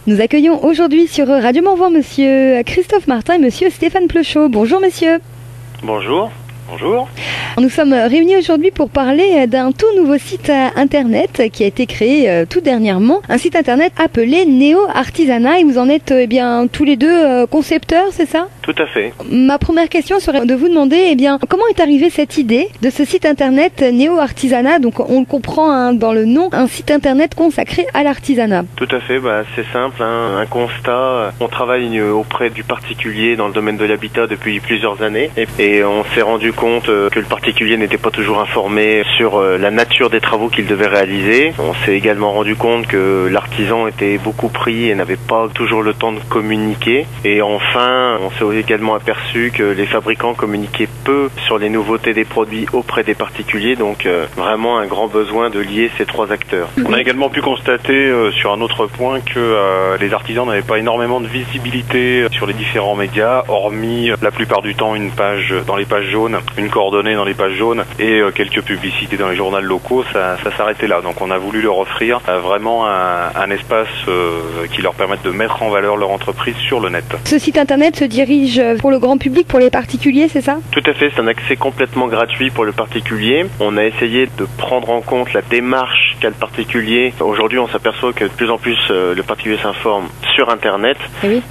Nous accueillons aujourd'hui sur Radio Morvan monsieur Christophe Martin et monsieur Stéphane Plechot. Bonjour messieurs. Bonjour. Bonjour. Nous sommes réunis aujourd'hui pour parler d'un tout nouveau site internet qui a été créé tout dernièrement. Un site internet appelé Néo Artisanat et vous en êtes tous les deux concepteurs, c'est ça? Tout à fait. Ma première question serait de vous demander comment est arrivée cette idée de ce site internet Néo Artisanat. Donc on le comprend dans le nom, un site internet consacré à l'artisanat. Tout à fait, c'est simple, un constat. On travaille auprès du particulier dans le domaine de l'habitat depuis plusieurs années et on s'est rendu compte que le particulier n'était pas toujours informé sur la nature des travaux qu'il devait réaliser. On s'est également rendu compte que l'artisan était beaucoup pris et n'avait pas toujours le temps de communiquer. Et enfin, on s'est également aperçu que les fabricants communiquaient peu sur les nouveautés des produits auprès des particuliers, donc vraiment un grand besoin de lier ces trois acteurs. On a également pu constater sur un autre point que les artisans n'avaient pas énormément de visibilité sur les différents médias, hormis la plupart du temps une page dans les pages jaunes, une coordonnée dans les pages jaunes et quelques publicités dans les journaux locaux, ça s'arrêtait là. Donc on a voulu leur offrir vraiment un espace qui leur permette de mettre en valeur leur entreprise sur le net. Ce site internet se dirige pour le grand public, pour les particuliers, c'est ça? Tout à fait, c'est un accès complètement gratuit pour le particulier. On a essayé de prendre en compte la démarche qu'a le particulier. Aujourd'hui, on s'aperçoit que de plus en plus le particulier s'informe sur internet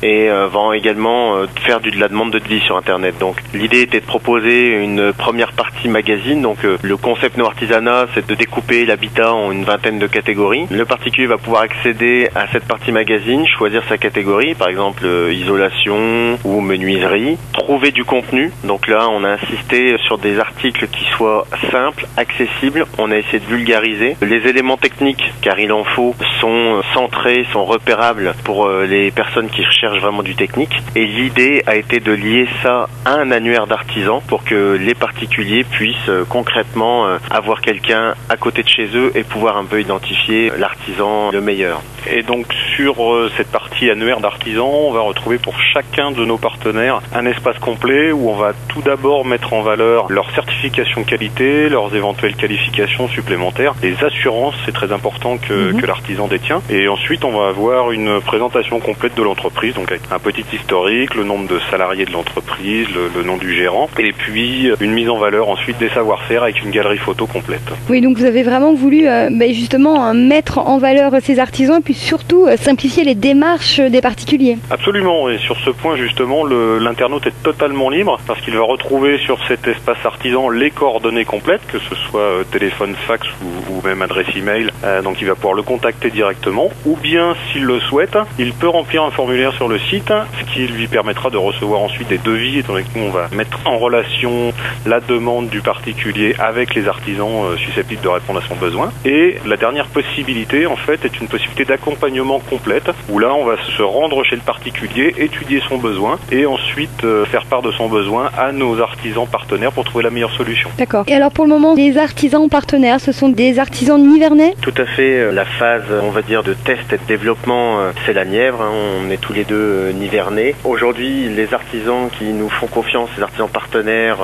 et va également faire de la demande de devis sur internet. Donc l'idée était de proposer une première partie magazine. Donc le concept Néo Artisanat, c'est de découper l'habitat en une vingtaine de catégories. Le particulier va pouvoir accéder à cette partie magazine, choisir sa catégorie, par exemple isolation ou menuiserie, trouver du contenu. Donc là, on a insisté sur des articles qui soient simples, accessibles. On a essayé de vulgariser. Les éléments techniques, car il en faut, sont centrés, sont repérables pour les personnes qui recherchent vraiment du technique. Et l'idée a été de lier ça à un annuaire d'artisans pour que les particuliers puissent concrètement avoir quelqu'un à côté de chez eux et pouvoir un peu identifier l'artisan le meilleur. Et donc sur cette partie annuaire d'artisans, on va retrouver pour chacun de nos partenaires un espace complet où on va tout d'abord mettre en valeur leur certification qualité, leurs éventuelles qualifications supplémentaires, les assurances, c'est très important que l'artisan détient. Et ensuite, on va avoir une présentation complète de l'entreprise, donc avec un petit historique, le nombre de salariés de l'entreprise, le nom du gérant, et puis une mise en valeur ensuite des savoir-faire avec une galerie photo complète. Oui, donc vous avez vraiment voulu justement mettre en valeur ces artisans et puis surtout simplifier les démarches des particuliers. Absolument, et sur ce point justement, l'internaute est totalement libre parce qu'il va retrouver sur cet espace artisan les coordonnées complètes, que ce soit téléphone, fax ou même adresse email, donc il va pouvoir le contacter directement, ou bien s'il le souhaite, il peut remplir un formulaire sur le site, ce qui lui permettra de recevoir ensuite des devis, étant donné que nous on va mettre en relation la demande du particulier avec les artisans susceptibles de répondre à son besoin. Et la dernière possibilité en fait est une possibilité d'accompagnement complète, où là on va se rendre chez le particulier, étudier son besoin et ensuite faire part de son besoin à nos artisans partenaires pour trouver la meilleure solution. D'accord. Et alors pour le moment, les artisans partenaires, ce sont des artisans nivernais? Tout à fait. La phase, on va dire, de test et de développement, c'est la Nièvre. On est tous les deux nivernais. Aujourd'hui, les artisans qui nous font confiance, les artisans partenaires,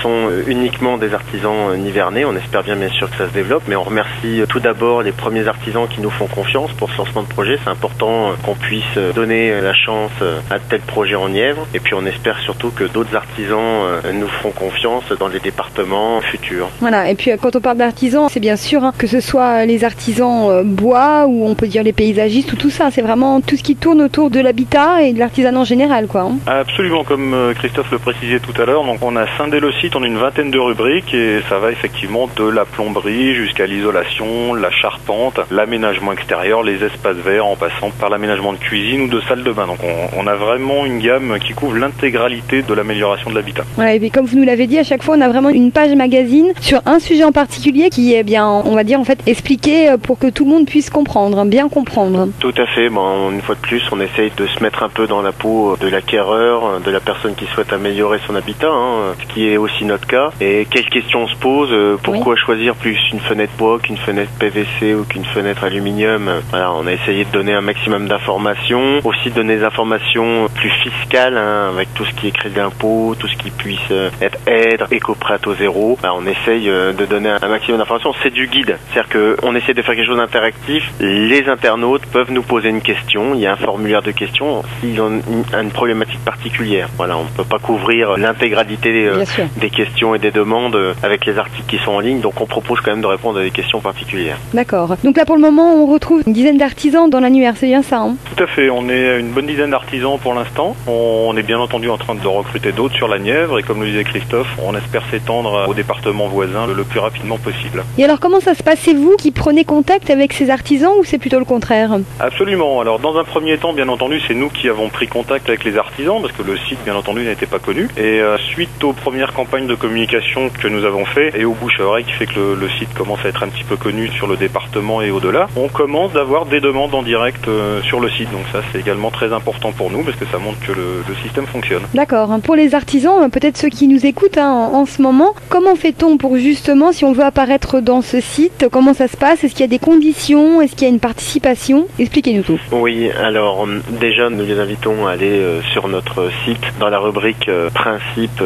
sont uniquement des artisans nivernais. On espère bien sûr que ça se développe, mais on remercie tout d'abord les premiers artisans qui nous font confiance pour ce lancement de projet. C'est important qu'on puisse donner la chance à tel projet en Nièvre. Et puis on espère surtout que d'autres artisans nous feront confiance dans les départements futurs. Voilà, et puis quand on parle d'artisans, c'est bien sûr que ce soit les artisans bois ou on peut dire les paysagistes ou tout ça. C'est vraiment tout ce qui tourne autour de l'habitat et de l'artisanat en général, quoi. Absolument, comme Christophe le précisait tout à l'heure, donc on a scindé le site en une vingtaine de rubriques et ça va effectivement de la plomberie jusqu'à l'isolation, la charpente, l'aménagement extérieur, les espaces verts en passant par l'aménagement de cuisine ou de salle de bain. Donc on a vraiment une gamme qui couvre l'intégralité de l'amélioration de l'habitat. Voilà, et puis comme vous nous l'avez dit, à chaque fois on a vraiment une page magazine sur un sujet en particulier qui est bien, on va dire en fait, expliqué pour que tout le monde puisse comprendre, bien comprendre. Tout à fait. Bon, une fois de plus, on essaye de se mettre un peu dans la peau de l'acquéreur, de la personne qui souhaite améliorer son habitat, ce qui est aussi notre cas. Et quelles questions on se pose? Pourquoi choisir plus une fenêtre bois qu'une fenêtre PVC ou qu'une fenêtre aluminium? Voilà, on a essayé de donner un maximum d'informations, aussi donner des informations plus fiscales, avec tout ce qui est crédit d'impôt, tout ce qui puisse être aide, éco-prêt à taux zéro. On essaye de donner un maximum d'informations. C'est du guide, c'est-à-dire qu'on essaie de faire quelque chose d'interactif. Les internautes peuvent nous poser une question, il y a un formulaire de questions s'ils ont une problématique particulière. Voilà, on ne peut pas couvrir l'intégralité des questions et des demandes avec les articles qui sont en ligne, donc on propose quand même de répondre à des questions particulières. D'accord. Donc là pour le moment on retrouve une dizaine d'artisans dans l'annuaire, c'est bien ça hein? Tout à fait, on est une bonne dizaine d'artisans pour l'instant. On est bien entendu en train de recruter d'autres sur la Nièvre et comme le disait Christophe, on espère s'étendre aux départements voisins le plus rapidement possible. Et alors comment ça se passe? C'est vous qui prenez contact avec ces artisans ou c'est plutôt le contraire? Absolument. Alors dans un premier temps, bien entendu, c'est nous qui avons pris contact avec les artisans parce que le site, bien entendu, n'était pas connu. Et suite aux premières campagnes de communication que nous avons fait et au bouche à oreille qui fait que le site commence à être un petit peu connu sur le département et au-delà, on commence d'avoir des demandes en direct sur le site. Donc ça, c'est également très important pour nous parce que ça montre que le système fonctionne. D'accord. Pour les artisans, peut-être ceux qui nous écoutent en ce moment, comment fait-on pour justement, si on veut apparaître dans ce site, comment ça se passe? Est-ce qu'il y a des conditions? Est-ce qu'il y a une participation? Expliquez-nous tout. Oui, alors déjà nous les invitons à aller sur notre site dans la rubrique principe,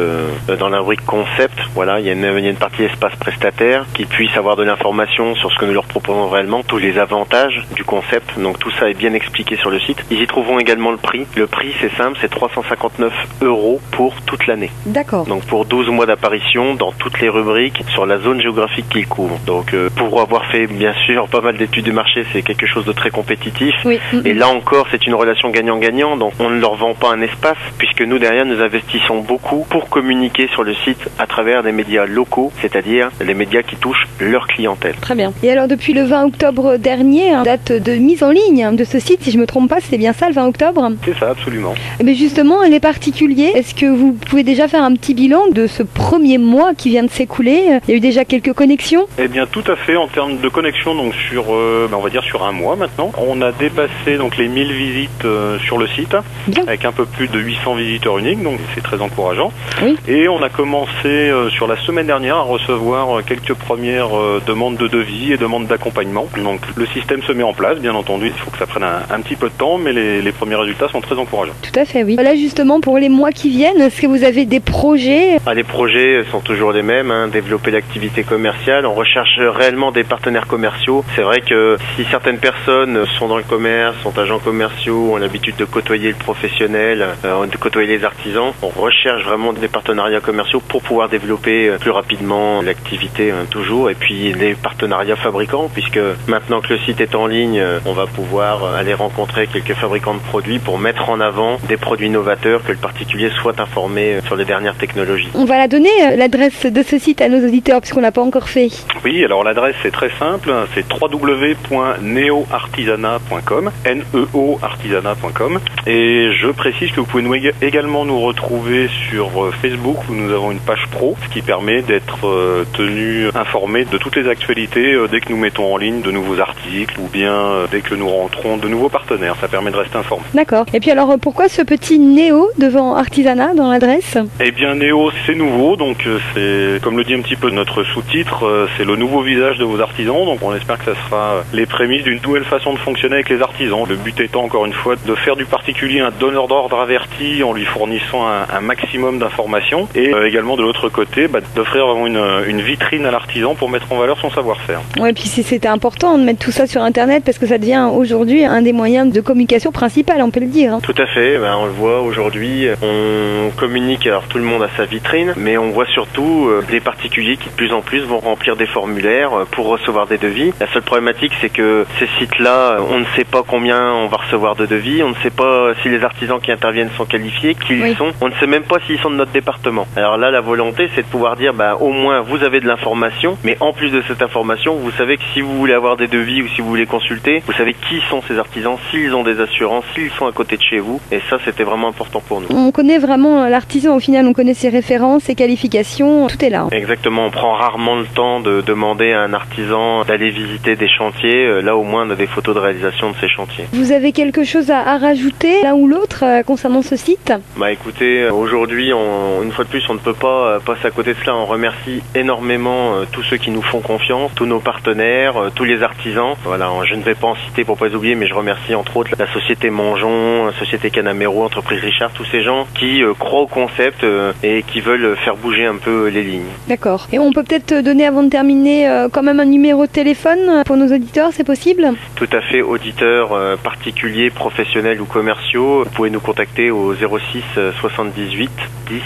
dans la rubrique concept. Voilà, il y a une partie espace prestataire qui puisse avoir de l'information sur ce que nous leur proposons réellement, tous les avantages du concept. Donc tout ça est bien expliqué sur le site. Ils y trouveront également le prix. Le prix c'est simple, c'est 359 € pour toute l'année. D'accord. Donc pour 12 mois d'apparition dans toutes les rubriques sur la zone géographique qu'ils couvrent. Donc pour avoir fait bien sûr pas mal d'études de marché, c'est quelque chose de très compétitif. Oui. Et là encore c'est une relation gagnant-gagnant. Donc on ne leur vend pas un espace puisque nous derrière nous investissons beaucoup pour communiquer sur le site à travers des médias locaux, c'est-à-dire les médias qui touchent leur clientèle. Très bien. Et alors depuis le 20 octobre dernier, date de mise en ligne de ce site, si je me trompe pas, c'est bien ça le 20 octobre? C'est ça, absolument. Mais justement, les particuliers, est-ce que vous pouvez déjà faire un petit bilan de ce premier mois qui vient de s'écouler? Il y a eu déjà quelques connexions? Eh bien tout à fait, en termes de connexion, donc sur, on va dire sur un mois maintenant, on a dépassé donc les 1000 visites sur le site, bien, avec un peu plus de 800 visiteurs uniques, donc c'est très encourageant. Oui. Et on a commencé sur la semaine dernière à recevoir quelques premières demandes de devis et demandes d'accompagnement. Donc le système se met en place, bien entendu, il faut que ça prenne un petit peu de temps, mais les premiers résultats sont très encourageants. Tout à fait, oui. Là justement, pour les mois qui viennent, est-ce que vous avez des projets? Les projets sont toujours les mêmes, développer l'activité commerciale. On recherche réellement des partenaires commerciaux. C'est vrai que si certaines personnes sont dans le commerce, sont agents commerciaux, ont l'habitude de côtoyer le professionnel, de côtoyer les artisans, on recherche vraiment des partenariats commerciaux pour pouvoir développer plus rapidement l'activité toujours. Et puis les partenariats fabricants, puisque maintenant que le site est en ligne, on va pouvoir aller rencontrer quelques fabricants de produits pour mettre en avant des produits novateurs, que le particulier soit informé sur les dernières technologies. On va la donner, l'adresse de ce site à nos auditeurs, puisqu'on l'a pas encore fait. Oui, alors l'adresse c'est très simple, c'est www.neoartisanat.com, neoartisanat.com. Et je précise que vous pouvez également nous retrouver sur Facebook où nous avons une page pro, ce qui permet d'être tenu informé de toutes les actualités dès que nous mettons en ligne de nouveaux articles ou bien dès que nous rentrons de nouveaux partenaires. Ça permet de rester informé. D'accord. Et puis alors pourquoi ce petit Néo devant Artisanat dans l'adresse? Eh bien Néo c'est nouveau, donc c'est comme le dit un petit peu notre sous-titre, c'est le nouveau visage de vos artisans, donc on espère que ça sera les prémices d'une nouvelle façon de fonctionner avec les artisans. Le but étant encore une fois de faire du particulier un donneur d'ordre averti en lui fournissant un maximum d'informations et également de l'autre côté d'offrir vraiment une vitrine à l'artisan pour mettre en valeur son savoir-faire. Ouais, puis c'était important de mettre tout ça sur internet parce que ça devient aujourd'hui un des moyens de communication principal, on peut le dire. Tout à fait, on le voit aujourd'hui, on communique, alors tout le monde a sa vitrine, mais on voit surtout des particuliers qui de plus en plus vont remplir des formulaires pour recevoir des devis. La seule problématique c'est que ces sites-là, on ne sait pas combien on va recevoir de devis, on ne sait pas si les artisans qui interviennent sont qualifiés, qui ils sont, on ne sait même pas s'ils sont de notre département. Alors là la volonté c'est de pouvoir dire au moins vous avez de l'information, mais en plus de cette information, vous savez que si vous voulez avoir des devis ou si vous voulez consulter, vous savez qui sont ces artisans, s'ils ont des assurances, s'ils sont à côté de chez vous, et ça c'était vraiment important pour nous. On connaît vraiment l'artisan au final, on connaît ses références, ses qualifications, tout est là. Exactement, on prend rarement le temps de demander à un artisan d'aller visiter des chantiers, là au moins on a des photos de réalisation de ces chantiers. Vous avez quelque chose à rajouter l'un ou l'autre concernant ce site? Écoutez, aujourd'hui une fois de plus on ne peut pas passer à côté de cela, on remercie énormément tous ceux qui nous font confiance, tous nos partenaires, tous les artisans. Voilà, je ne vais pas en citer pour pas les oublier, mais je remercie entre autres la société Mongeon, la société Canamero, entreprise Richard, tous ces gens qui croient au concept et qui veulent faire bouger un peu les lignes. D'accord. Et on peut peut-être donner avant de terminer quand même un numéro de téléphone pour nos auditeurs, c'est possible? Tout à fait, auditeurs particuliers particuliers, professionnels ou commerciaux, vous pouvez nous contacter au 06 78 10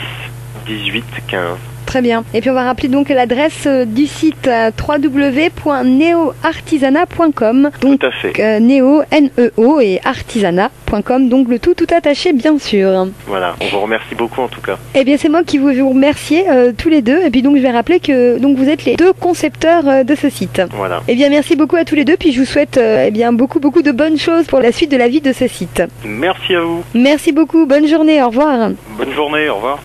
18 15. Très bien. Et puis on va rappeler donc l'adresse du site www.neoartisanat.com. Donc, tout à fait. Neo, N-E-O et artisanat.com. Donc le tout attaché bien sûr. Voilà. On vous remercie beaucoup en tout cas. Eh bien c'est moi qui vous remercie tous les deux. Et puis donc je vais rappeler que donc vous êtes les deux concepteurs de ce site. Voilà. Eh bien merci beaucoup à tous les deux. Puis je vous souhaite beaucoup de bonnes choses pour la suite de la vie de ce site. Merci à vous. Merci beaucoup. Bonne journée. Au revoir. Bonne journée. Au revoir.